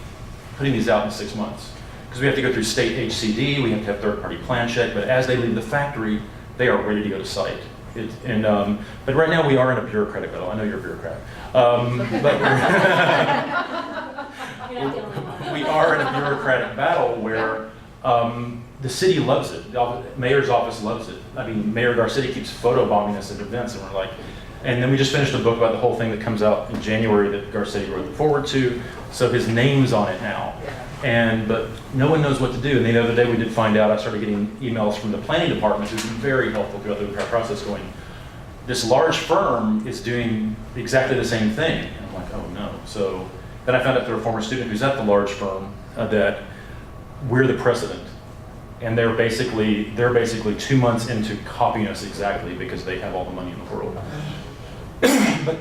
putting these out in 6 months. Because we have to go through state HCD, we have to have third-party plan check, but as they leave the factory, they are ready to go to site. But right now we are in a bureaucratic battle. I know you're a bureaucrat. But we are in a bureaucratic battle where the city loves it. The mayor's office loves it. I mean, Mayor Garcetti keeps photobombing us at events, and we're like, and then we just finished a book about the whole thing that comes out in January that Garcetti wrote the forward to, so his name's on it now. But no one knows what to do. And the other day we did find out, I started getting emails from the planning department, who's been very helpful throughout the entire process, going, this large firm is doing exactly the same thing. And I'm like, oh no. So then I found out through a former student who's at the large firm that we're the precedent. And they're basically 2 months into copying us exactly because they have all the money in the world. But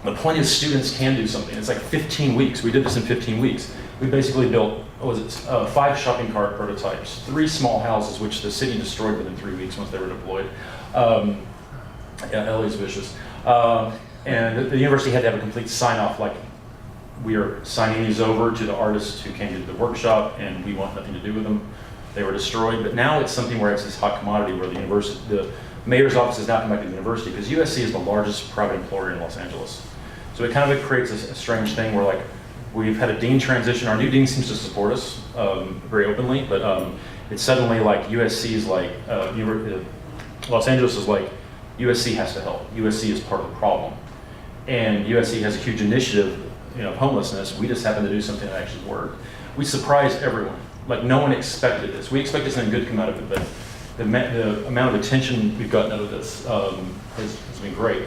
the point is, students can do something. It's like 15 weeks. We did this in 15 weeks. We basically built, 5 shopping cart prototypes, 3 small houses, which the city destroyed within 3 weeks once they were deployed, Yeah, Ellie's vicious. And the university had to have a complete sign-off, like, we are signing these over to the artists who came to the workshop, and we want nothing to do with them. They were destroyed, but now it's something where it's this hot commodity where the mayor's office has now come back to the university, because USC is the largest private employer in Los Angeles. So it kind of creates a strange thing where, like, we've had a dean transition. Our new dean seems to support us very openly, but it's suddenly like USC is like, Los Angeles is like, USC has to help. USC is part of the problem. And USC has a huge initiative, of homelessness. We just happen to do something that actually worked. We surprised everyone. Like, no one expected this. We expected something good to come out of it, but the amount of attention we've gotten out of this has been great.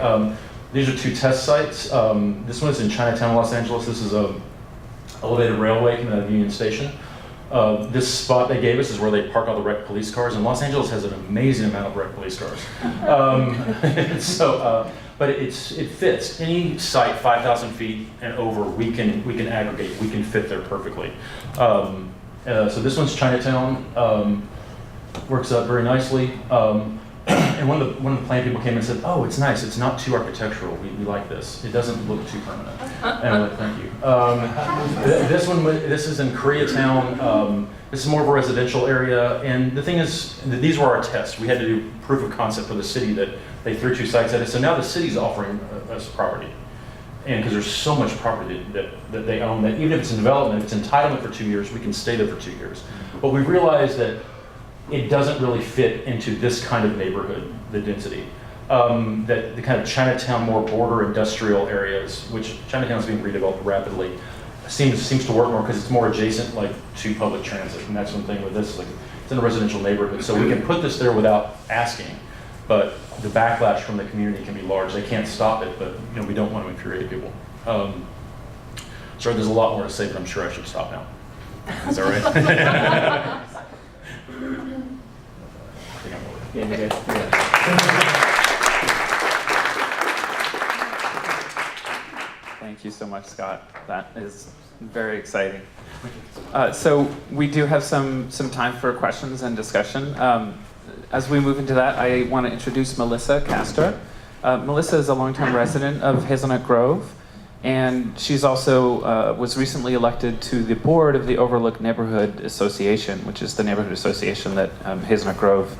These are 2 test sites. This one is in Chinatown, Los Angeles. This is a elevated railway coming out of Union Station. This spot they gave us is where they park all the wrecked police cars, and Los Angeles has an amazing amount of wrecked police cars. But it fits. Any site 5,000 feet and over, we can aggregate, we can fit there perfectly. So this one's Chinatown, works out very nicely. And one of the plan people came and said, "Oh, it's nice. It's not too architectural. We like this. It doesn't look too permanent." And I'm like, "Thank you." This is in Koreatown. This is more of a residential area. And the thing is, these were our tests. We had to do proof of concept for the city that they threw 2 sites at us. So now the city's offering us property. And because there's so much property that they own, that even if it's in development, if it's entitlement for 2 years, we can stay there for 2 years. But we realized that it doesn't really fit into this kind of neighborhood, the density. That the kind of Chinatown, more border industrial areas, which Chinatown is being redeveloped rapidly, seems to work more because it's more adjacent, like, to public transit. And that's one thing with this, like, it's in a residential neighborhood. So we can put this there without asking, but the backlash from the community can be large. They can't stop it, but we don't want to infuriate people. Sorry, there's a lot more to say, but I'm sure I should stop now. Is that right? Thank you so much, Scott. That is very exciting. So we do have some time for questions and discussion. As we move into that, I want to introduce Melissa Castor. Melissa is a longtime resident of Hazelnut Grove, and she's also was recently elected to the board of the Overlook Neighborhood Association, which is the neighborhood association that Hazelnut Grove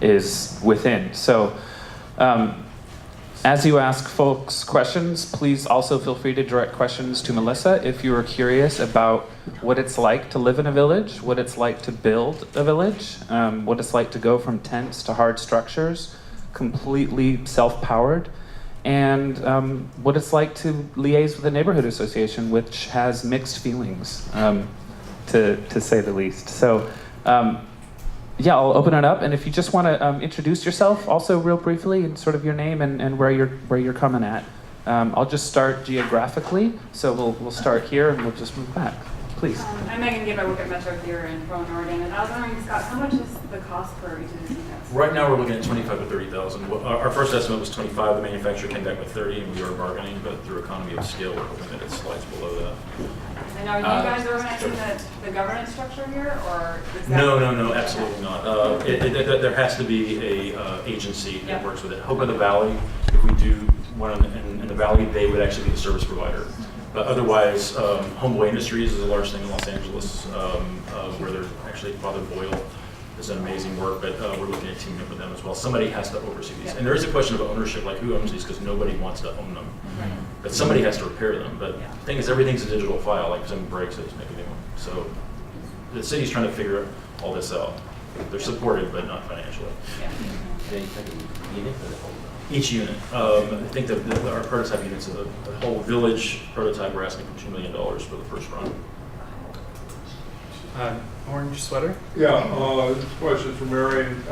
is within. So as you ask folks questions, please also feel free to direct questions to Melissa if you are curious about what it's like to live in a village, what it's like to build a village, what it's like to go from tents to hard structures, completely self-powered, and what it's like to liaise with a neighborhood association, which has mixed feelings, to say the least. So yeah, I'll open it up, and if you just want to introduce yourself also real briefly and sort of your name and where you're coming at. I'll just start geographically, so we'll start here and we'll just move back. Please. I'm Megan Gibb. I work at Metro here in Portland, Oregon, and I was wondering, Scott, how much is the cost for each of these units? Right now, we're looking at 25 to 30,000. Our first estimate was 25. The manufacturer came back with 30, and we were bargaining, but through economy of scale, we're hoping that it slides below that. And are you guys organizing the governance structure here, or is that? No, absolutely not. There has to be a agency that works with it. Hope of the Valley, if we do one in the Valley, they would actually be the service provider. Otherwise, Homeboy Industries is a large thing in Los Angeles, where they're actually, Father Boyle does an amazing work, but we're looking at teaming up with them as well. Somebody has to oversee these. And there is a question of ownership, like who owns these, because nobody wants to own them. Right. But somebody has to repair them. But the thing is, everything's a digital file, like if something breaks, they just make a new one. So the city's trying to figure all this out. They're supported, but not financially. Yeah. Each unit. I think that our prototype units, the whole village prototype, we're asking for $2 million for the first run. Orange sweater? Yeah, this question is from Marion.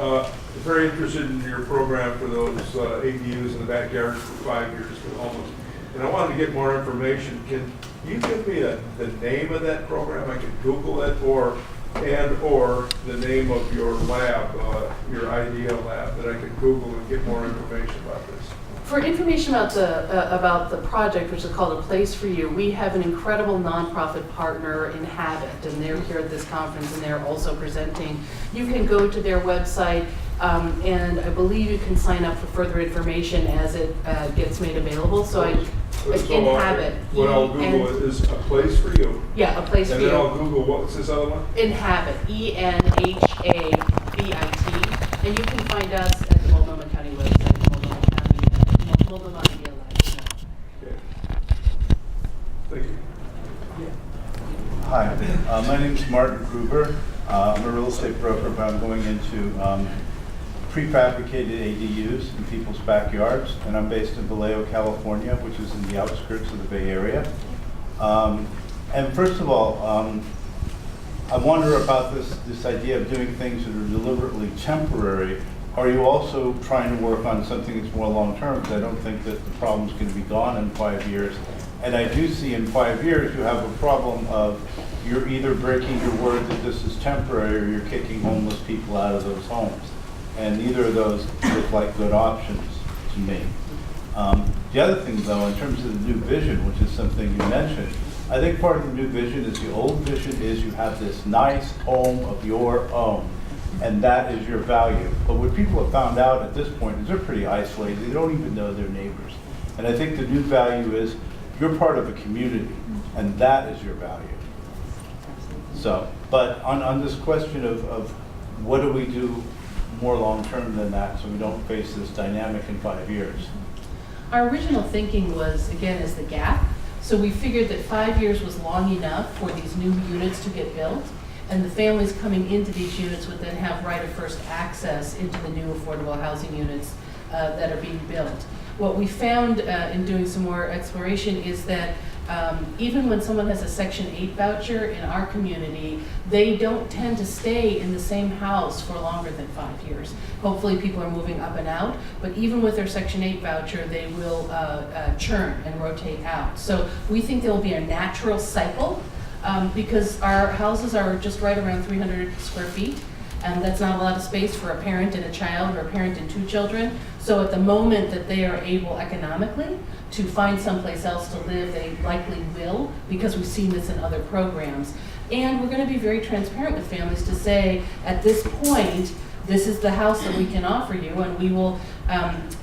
Very interested in your program for those ADUs in the backyard for 5 years for the homeless. And I wanted to get more information. Can you give me the name of that program? I can Google it, or the name of your lab, your idea lab, that I can Google and get more information about this. For information about the project, which is called A Place for You, we have an incredible nonprofit partner, Inhabit, and they're here at this conference, and they're also presenting. You can go to their website And I believe you can sign up for further information as it gets made available. So Inhabit. What I'll Google is a place for you. Yeah, a place for And then you. I'll Google, what's this other one? Inhabit, Enhabit. And you can find us at the Multnomah County website, Multnomah ELI. Okay. Thank you. Hi, my name is Martin Gruber. I'm a real estate broker, but I'm going into prefabricated ADUs in people's backyards, and I'm based in Vallejo, California, which is in the outskirts of the Bay Area. And first of all, I wonder about this idea of doing things that are deliberately temporary. Are you also trying to work on something that's more long-term? Because I don't think that the problem's going to be gone in 5 years. And I do see in 5 years you have a problem of you're either breaking your word that this is temporary or you're kicking homeless people out of those homes. And neither of those look like good options to me. The other thing, though, in terms of the new vision, which is something you mentioned, I think part of the new vision is the old vision is you have this nice home of your own, and that is your value. But what people have found out at this point is they're pretty isolated. They don't even know their neighbors. And I think the new value is you're part of a community, and that is your value. So, but on this question of what do we do more long-term than that so we don't face this dynamic in 5 years? Our original thinking was, again, is the gap. So we figured that 5 years was long enough for these new units to get built, and the families coming into these units would then have right of first access into the new affordable housing units that are being built. What we found in doing some more exploration is that even when someone has a Section 8 voucher in our community, they don't tend to stay in the same house for longer than 5 years. Hopefully people are moving up and out, but even with their Section 8 voucher, they will churn and rotate out. So we think there will be a natural cycle because our houses are just right around 300 square feet. And that's not a lot of space for a parent and a child or a parent and 2 children. So at the moment that they are able economically to find someplace else to live, they likely will, because we've seen this in other programs. And we're going to be very transparent with families to say, at this point, this is the house that we can offer you, and we will,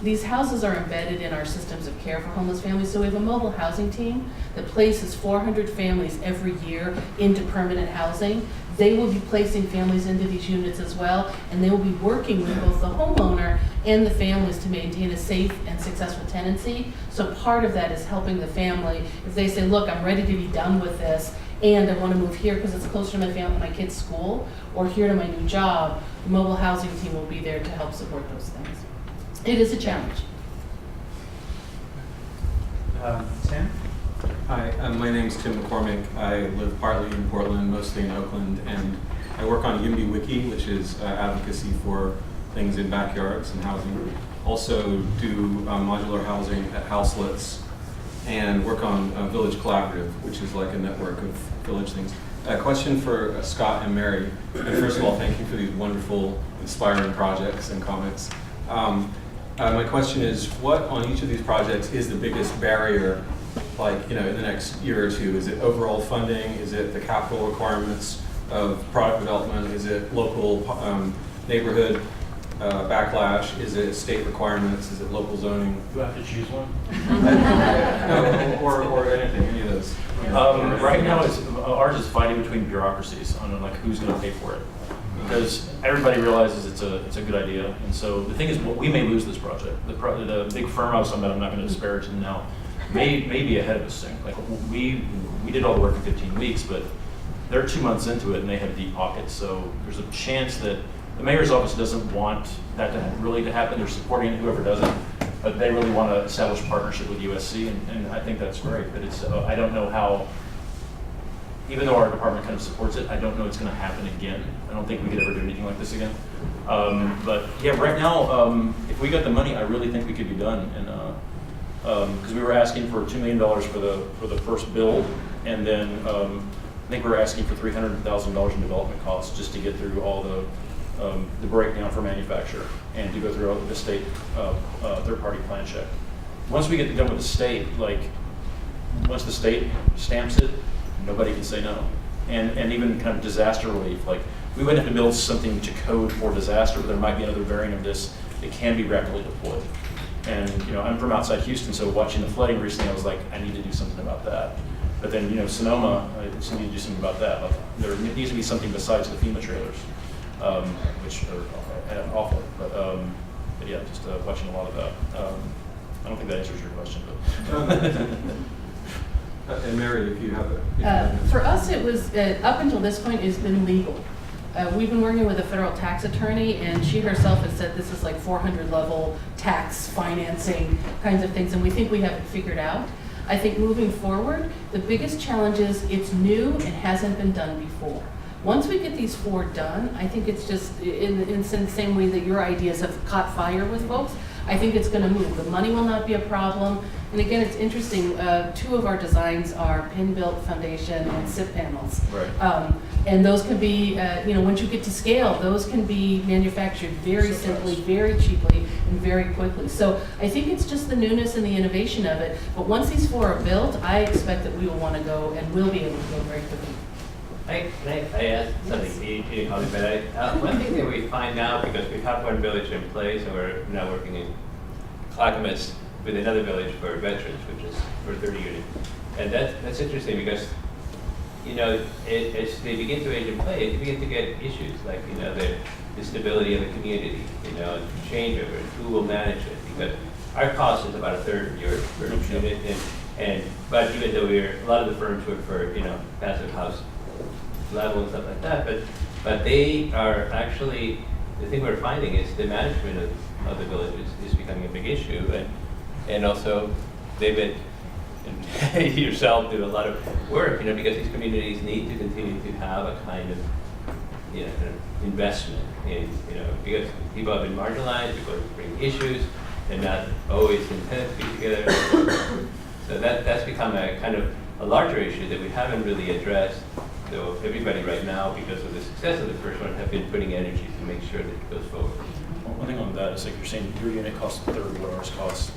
these houses are embedded in our systems of care for homeless families. So we have a mobile housing team that places 400 families every year into permanent housing. They will be placing families into these units as well, and they will be working with both the homeowner and the families to maintain a safe and successful tenancy. So part of that is helping the family. If they say, look, I'm ready to be done with this, and I want to move here because it's closer to my family, my kid's school, or here to my new job, the mobile housing team will be there to help support those things. It is a challenge. Tim? Hi, my name's Tim McCormick. I live partly in Portland, mostly in Oakland, and I work on YIMBY Wiki, which is advocacy for things in backyards and housing. Also do modular housing at Houseless, and work on Village Collaborative, which is like a network of village things. A question for Scott and Mary. And first of all, thank you for these wonderful, inspiring projects and comments. My question is, what on each of these projects is the biggest barrier, like, in the next year or two? Is it overall funding? Is it the capital requirements of product development? Is it local neighborhood backlash? Is it state requirements? Is it local zoning? You have to choose one. or anything, any of those. Right now, ours is fighting between bureaucracies on like who's going to pay for it, because everybody realizes it's a good idea, and so the thing is, we may lose this project. The big firm I was talking about, I'm not going to disparage them now, may be ahead of this thing. Like we did all the work in 15 weeks, but they're 2 months into it and they have deep pockets. So there's a chance that the mayor's office doesn't want that to really happen. They're supporting it, whoever does it, but they really want to establish a partnership with USC, and I think that's great. But it's I don't know how. Even though our department kind of supports it, I don't know it's going to happen again. I don't think we could ever do anything like this again. But yeah, right now, if we got the money, I really think we could be done. And because we were asking for $2 million for the first build, and then I think we were asking for $300,000 in development costs just to get through all the breakdown for manufacture and to go through all the state third-party plan check. Once we get done with the state, once the state stamps it, nobody can say no. And even kind of disaster relief, like we wouldn't have to build something to code for disaster, but there might be another variant of this that can be rapidly deployed. And I'm from outside Houston, so watching the flooding recently, I was like, I need to do something about that. But then Sonoma, I just need to do something about that. But there needs to be something besides the FEMA trailers, which are awful. But yeah, just watching a lot of that. I don't think that answers your question, but. And Mary, if you have it. For us, it was, up until this point, it's been legal. We've been working with a federal tax attorney, and she herself has said this is like 400 level tax financing kinds of things, and we think we have it figured out. I think moving forward, the biggest challenge is it's new and hasn't been done before. Once we get these 4 done, I think it's just in the same way that your ideas have caught fire with folks, I think it's going to move. The money will not be a problem. And again, it's interesting, 2 of our designs are pin-built foundation and SIP panels. Right. And those can be, once you get to scale, those can be manufactured very simply, very cheaply, and very quickly. So I think it's just the newness and the innovation of it. But once these 4 are built, I expect that we will want to go and will be able to go very quickly. I asked something, you didn't call me, but one thing that we find now, because we have one village in place, and we're now working in Clackamas with another village for veterans, which is for 30 units. And that's interesting because, as they begin to age and play, they begin to get issues like, the stability of the community, changeover, who will manage it. Because our cost is about 1/3 of yours per unit, but even though a lot of the firms work for, passive house level and stuff like that, but they are actually, the thing we're finding is the management of the village is becoming a big issue, and also David and yourself do a lot of work, because these communities need to continue to have a kind of, investment in, because people have been marginalized, people bring issues, they're not always intended to be together, so that's become a kind of a larger issue that we haven't really addressed. So everybody right now, because of the success of the first one, have been putting energy to make sure that it goes forward. Well, one thing on that is like you're saying your unit costs 1/3 of what ours costs.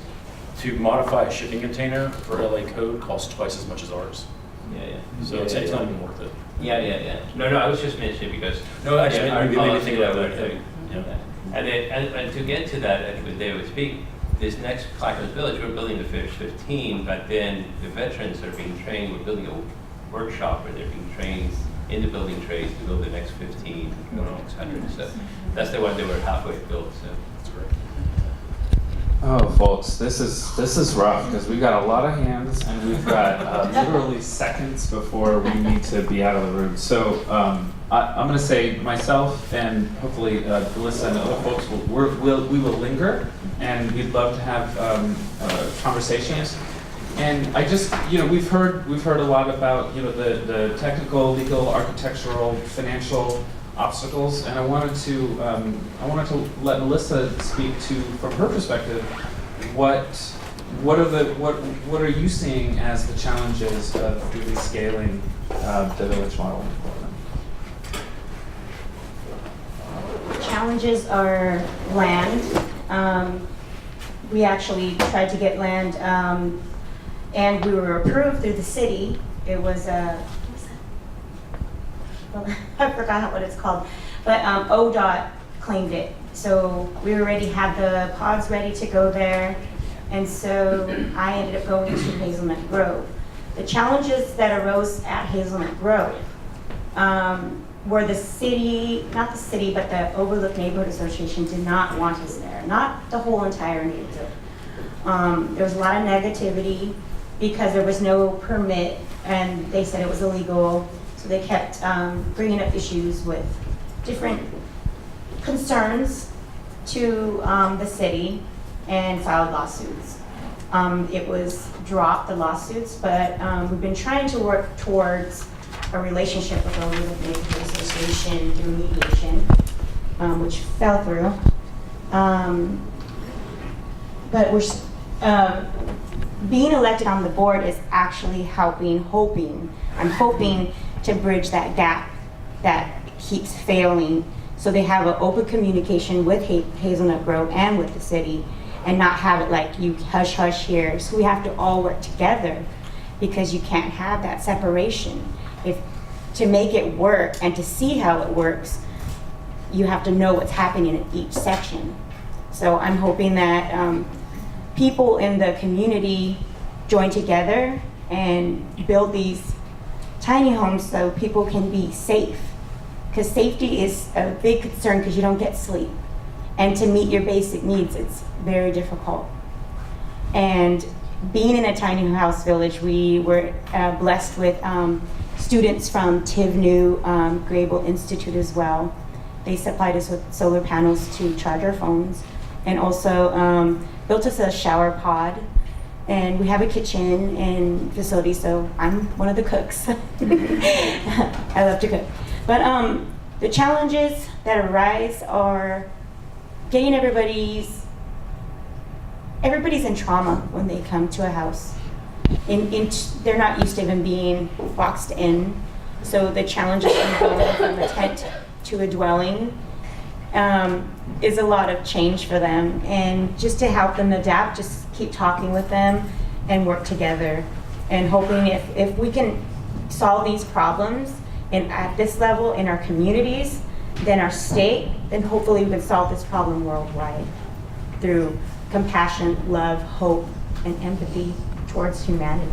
To modify a shipping container for LA code costs twice as much as ours. Yeah. So it's not even worth it. Yeah. No, I was just mentioning because. No, I just our made me policy think about we're that. doing. Yeah. And to get to that, I think when David would speak, this next Clackamas Village, we're building the first 15, but then the veterans are being trained. We're building a workshop where they're being trained in the building trades to build the next 15, 600. So that's the one that we're halfway built. So That's great. Oh, folks, this is rough because we've got a lot of hands and we've got literally seconds before we need to be out of the room. So I'm going to say myself and hopefully Alyssa and other folks we will linger, and we'd love to have conversations. And I just, we've heard a lot about the technical, legal, architectural, financial obstacles, and I wanted to let Melissa speak to, from her perspective, what are you seeing as the challenges of really scaling the village model in Portland? Challenges are land. We actually tried to get land, and we were approved through the city. It was I forgot what it's called, but ODOT claimed it. So we already had the pods ready to go there, and so I ended up going to Hazelnut Grove. The challenges that arose at Hazelnut Grove were the city, not the city, but the Overlook Neighborhood Association did not want us there, not the whole entire neighborhood. There was a lot of negativity because there was no permit, and they said it was illegal. So they kept bringing up issues with different concerns to the city and filed lawsuits. It was dropped, the lawsuits, but we've been trying to work towards a relationship with the Overlook Neighborhood Association through mediation, which fell through. But we're being elected on the board is actually I'm hoping to bridge that gap that keeps failing, so they have an open communication with Hazelnut Grove and with the city, and not have it like you hush hush here. So we have to all work together, because you can't have that separation. To make it work and to see how it works, you have to know what's happening in each section. So I'm hoping that people in the community join together and build these tiny homes so people can be safe. Because safety is a big concern because you don't get sleep. And to meet your basic needs, it's very difficult. And being in a tiny house village, we were blessed with students from TIVNU, Grable Institute as well. They supplied us with solar panels to charge our phones, and also built us a shower pod. And we have a kitchen and facility, so I'm one of the cooks. I love to cook. But the challenges that arise are getting everybody's in trauma when they come to a house. They're not used to even being boxed in. So the challenges from going from a tent to a dwelling is a lot of change for them. And just to help them adapt, just keep talking with them and work together. And hoping if we can solve these problems at this level in our communities, then our state, then hopefully we can solve this problem worldwide through compassion, love, hope, and empathy towards humanity.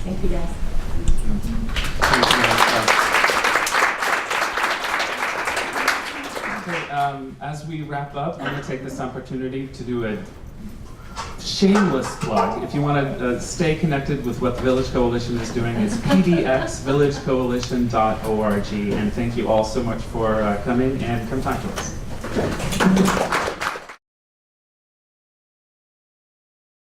Thank you, guys. Okay, as we wrap up, I'm going to take this opportunity to do a shameless plug. If you want to stay connected with what the Village Coalition is doing, it's pdxvillagecoalition.org. And thank you all so much for coming, and come talk to us.